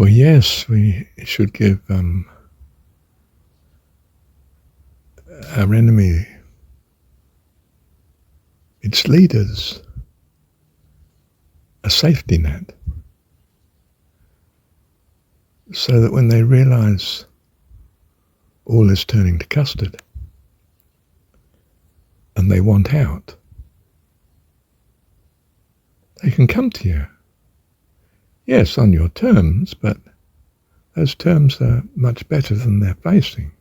Well, yes, we should give our enemy, its leaders, a safety net, so that when they realise all is turning to custard and they want out, they can come to you. Yes, on your terms, but those terms are much better than they're facing.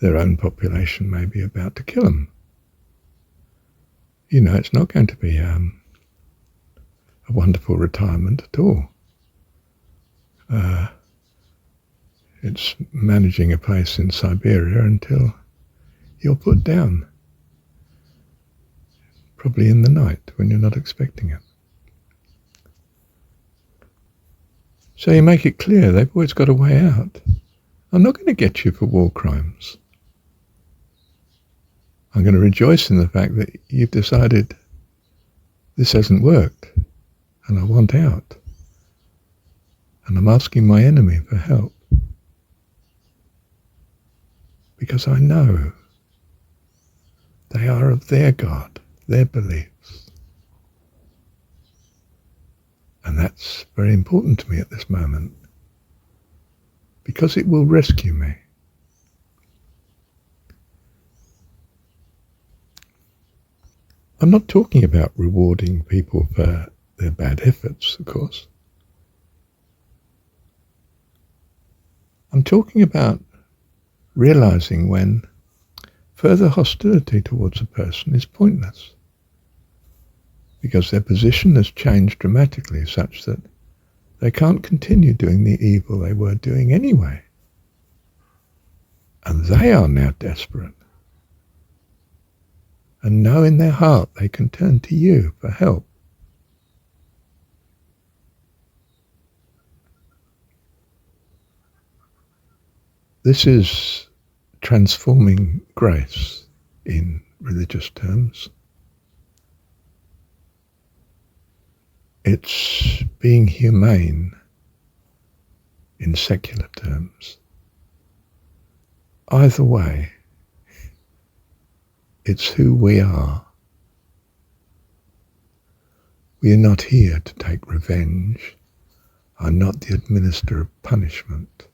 Their own population may be about to kill them. You know, it's not going to be a wonderful retirement at all. It's managing a place in Siberia until you're put down, probably in the night when you're not expecting it. So you make it clear they've always got a way out. I'm not going to get you for war crimes. I'm going to rejoice in the fact that you've decided this hasn't worked and I want out. And I'm asking my enemy for help. Because I know they are of their God, their beliefs. And that's very important to me at this moment, because it will rescue me. I'm not talking about rewarding people for their bad efforts, of course. I'm talking about realizing when further hostility towards a person is pointless, because their position has changed dramatically such that they can't continue doing the evil they were doing anyway. And they are now desperate and know in their heart they can turn to you for help. This is transforming grace in religious terms. It's being humane in secular terms. Either way, it's who we are. We are not here to take revenge. I'm not the administrator of punishment.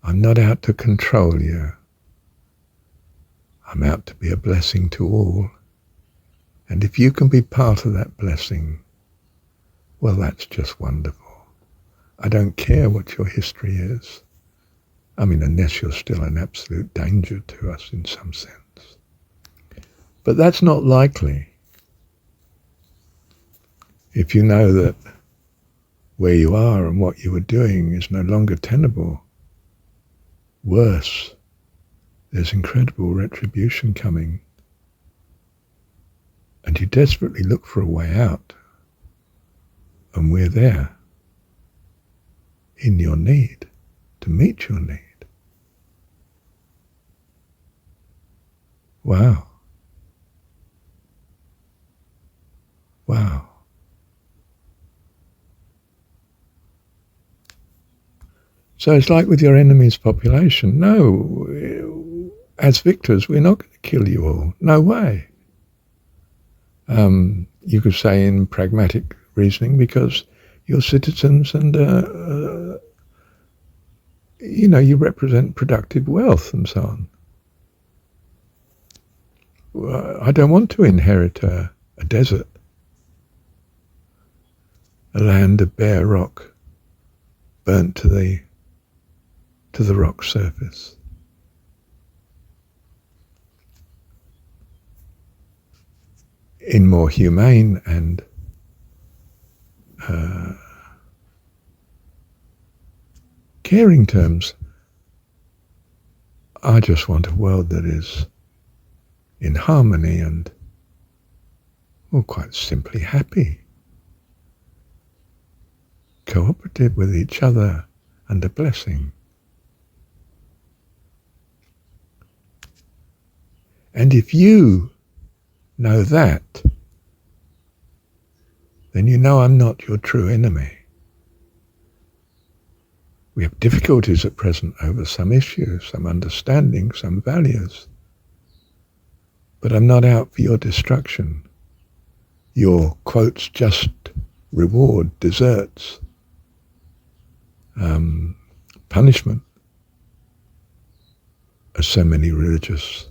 I'm not out to control you. I'm out to be a blessing to all. And if you can be part of that blessing, well, that's just wonderful. I don't care what your history is. I mean, unless you're still an absolute danger to us in some sense. But that's not likely. If you know that where you are and what you are doing is no longer tenable, worse, there's incredible retribution coming, and you desperately look for a way out, and we're there in your need, to meet your need. Wow. Wow. So it's like with your enemy's population. No, as victors, we're not going to kill you all. No way. You could say in pragmatic reasoning, because you're citizens and, you represent productive wealth and so on. I don't want to inherit a desert, a land of bare rock, burnt to the rock surface. In more humane and caring terms, I just want a world that is in harmony and, well, quite simply happy, cooperative with each other and a blessing. And if you know that, then you know I'm not your true enemy. We have difficulties at present over some issues, some understanding, some values. But I'm not out for your destruction, your, quotes, just reward, desserts, punishment, as so many religious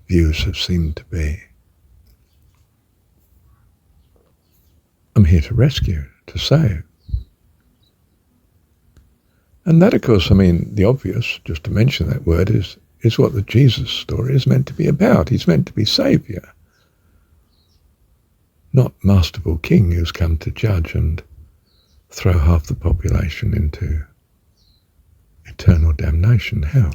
views have seemed to be. I'm here to rescue, to save. And that, of course, I mean, the obvious, just to mention that word, is what the Jesus story is meant to be about. He's meant to be saviour, not masterful king who's come to judge and throw half the population into eternal damnation, hell.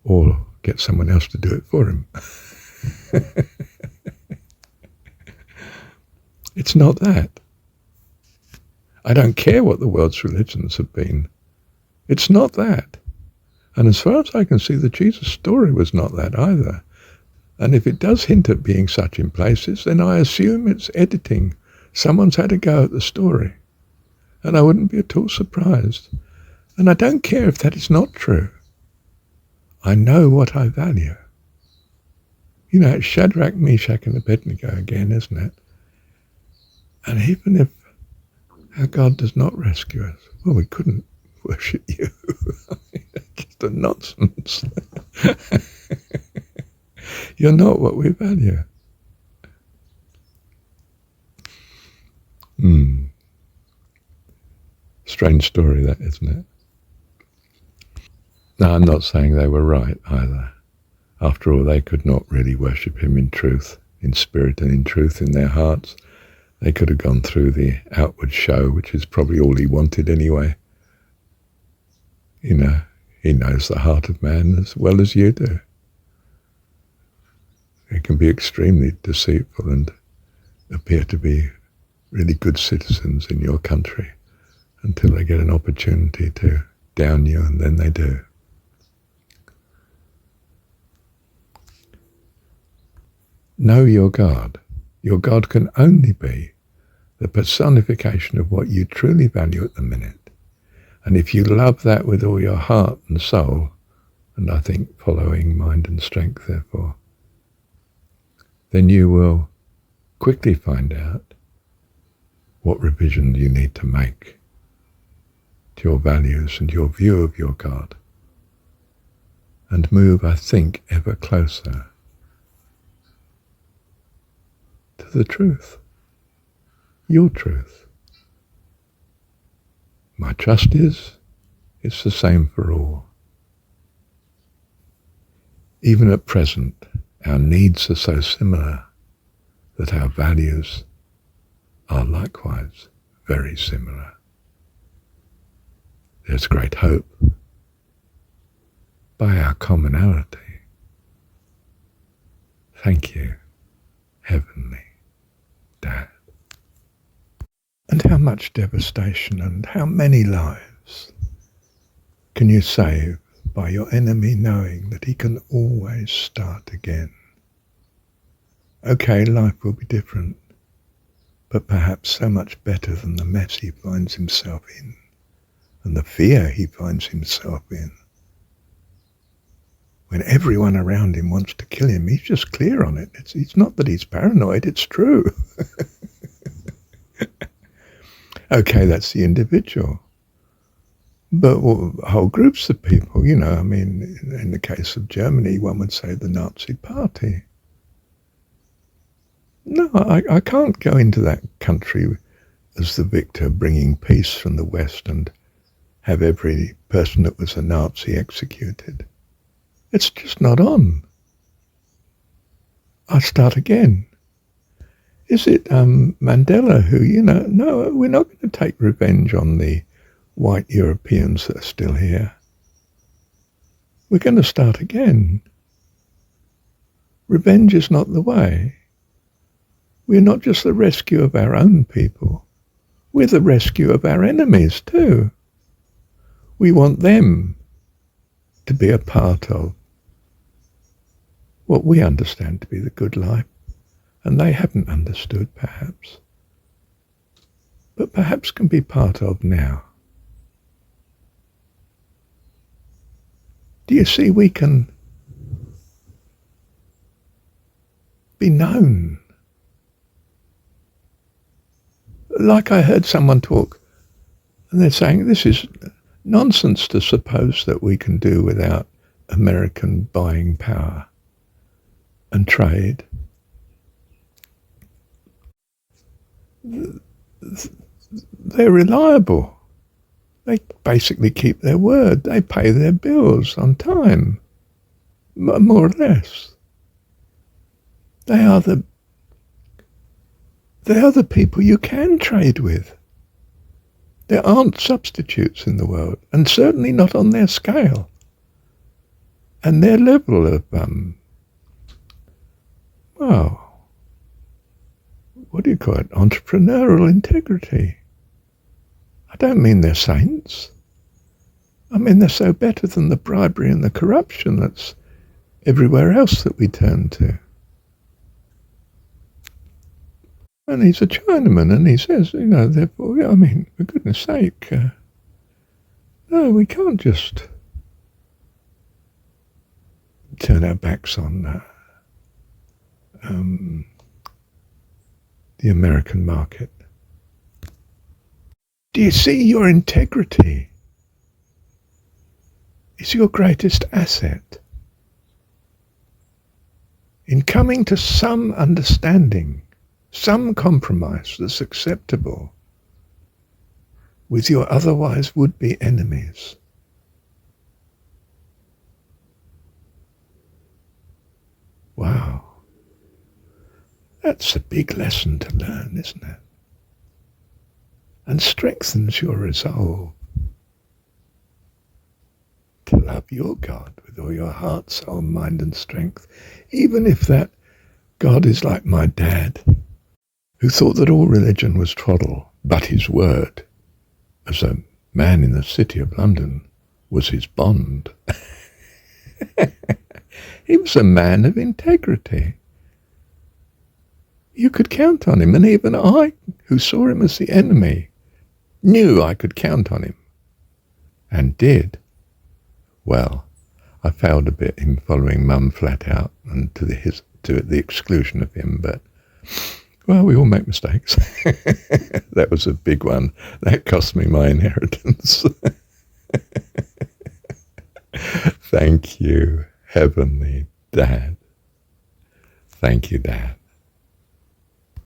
Or get someone else to do it for him. It's not that. I don't care what the world's religions have been. It's not that. And as far as I can see, the Jesus story was not that either. And if it does hint at being such in places, then I assume it's editing. Someone's had a go at the story. And I wouldn't be at all surprised. And I don't care if that is not true. I know what I value. You know, it's Shadrach, Meshach and Abednego again, isn't it? And even if our God does not rescue us, well, we couldn't worship you. I mean, that's just a nonsense. You're not what we value. Strange story that, isn't it? Now, I'm not saying they were right either. After all, they could not really worship him in truth, in spirit and in truth in their hearts. They could have gone through the outward show, which is probably all he wanted anyway. You know, he knows the heart of man as well as you do. It can be extremely deceitful and appear to be really good citizens in your country until they get an opportunity to down you, and then they do. Know your God. Your God can only be the personification of what you truly value at the minute. And if you love that with all your heart and soul, and I think following mind and strength therefore, then you will quickly find out what revision you need to make to your values and your view of your God, and move, I think, ever closer to the truth, your truth. My trust is, it's the same for all. Even at present, our needs are so similar that our values are likewise very similar. There's great hope by our commonality. Thank you, Heavenly Dad. And how much devastation and how many lives can you save by your enemy knowing that he can always start again? Okay, life will be different, but perhaps so much better than the mess he finds himself in and the fear he finds himself in. When everyone around him wants to kill him, he's just clear on it. It's not that he's paranoid, it's true. Okay, that's the individual. But whole groups of people, you know, I mean, in the case of Germany, one would say the Nazi Party. No, I can't go into that country as the victor bringing peace from the West and have every person that was a Nazi executed. It's just not on. I start again. Is it Mandela who, you know, no, we're not going to take revenge on the white Europeans that are still here. We're going to start again. Revenge is not the way. We're not just the rescue of our own people. We're the rescue of our enemies too. We want them to be a part of what we understand to be the good life, and they haven't understood perhaps. But perhaps can be part of now. Do you see, we can be known. Like I heard someone talk, and they're saying this is nonsense to suppose that we can do without American buying power and trade. They're reliable. They basically keep their word. They pay their bills on time, more or less. They are the people you can trade with. There aren't substitutes in the world, and certainly not on their scale and their level of, what do you call it, entrepreneurial integrity. I don't mean they're saints. I mean they're so better than the bribery and the corruption that's everywhere else that we turn to. And he's a Chinaman, and he says, therefore, I mean, for goodness sake, no, we can't just turn our backs on the American market. Do you see, your integrity is your greatest asset. In coming to some understanding, some compromise that's acceptable with your otherwise would-be enemies. Wow. That's a big lesson to learn, isn't it? And strengthens your resolve to love your God with all your heart, soul, mind and strength, even if that God is like my dad, who thought that all religion was twaddle, but his word, as a man in the city of London, was his bond. He was a man of integrity. You could count on him, and even I, who saw him as the enemy, knew I could count on him, and did. Well, I failed a bit in following Mum flat out, and to the exclusion of him, but, well, we all make mistakes. That was a big one. That cost me my inheritance. Thank you, Heavenly Dad. Thank you, Dad.